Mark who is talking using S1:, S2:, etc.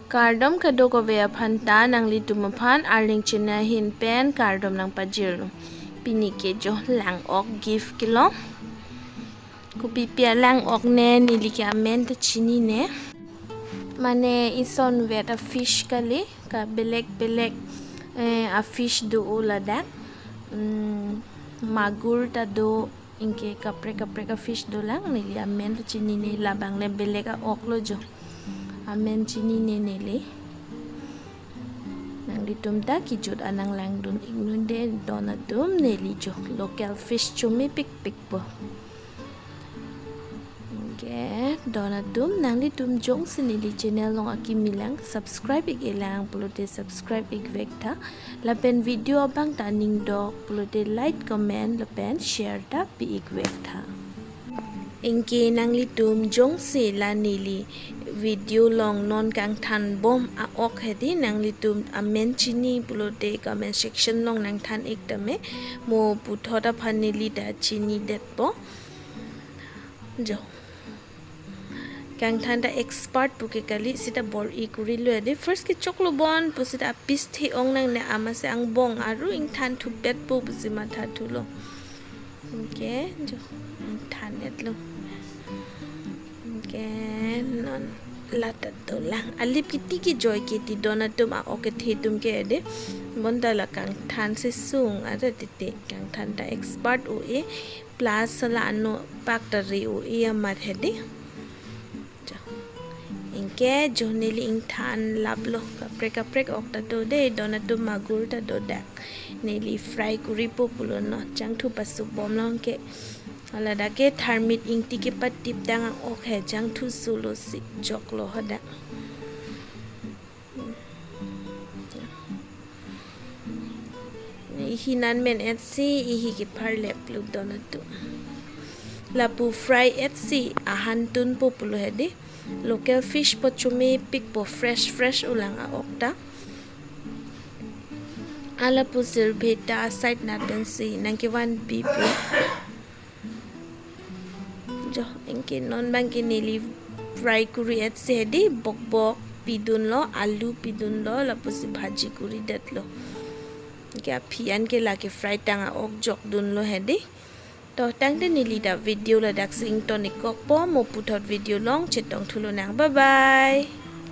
S1: Kardom kadoko vea phanta nang litumaphan arling china hin pen kardom nang pajir pini ke jo lang ok gift kilo kupi pia lang ok ne nili ke amen ta chini ne mane ison vet a fish kali ka belek a fish do uladak magur ta do inke kapre ka fish do lang nili amen ta chini ne labang le belek a ok lo jo amen chini ne nili nang litum ta kijut anang lang dun ignunde donatum neli jo local fish chumi pik po okay donatum nang litum jong sinili channel long akimilang subscribe ik ilang puluti subscribe ik vekta lapen video bang taning dok puluti like comment lapen share ta pi ik vekta inke nang litum jong se la nili video long non kang than bom a ok hedi nang litum amen chini pulote comment section long nang than ekdame mo puthoda phanili da chini det po jo kang than da expert puke kali sita bor I kuri lo de first ke choklo bon pusita pis thi ong nang ne ama se ang bong aru ing than thu pet po busima tha thulo okay jo than net lo okay non lata to lang alip kiti ki joy kiti donatum a oke thitum ke de bonda la kang than se sung ada tite kang than da expert o e plus la no factory o e amat hedi inke joneli ing than lablo kaprek okta to de donatum magur ta do dak neli fry kuri populo no chang thu pasuk bom long ke alada ke thermit ing tike patip dang ok he jang thu solo si joklo hoda hinan men etsi ihi ki parle plu donatu lapu fry etsi ahan tun populo hedi local fish po chumi pik po fresh ulang a okta ala pu sirbeta site na pensi nangki wan pipu jo inke non bangki nili fry kuri et sedi bok pidun lo alu pidun lo lapusi bhaji kuri det lo inke aphian ke lake fry tanga ok jok dun lo hedi to tangde nili da video la dak sing tonik kok po mo puthot video long chetong thulo nang bye bye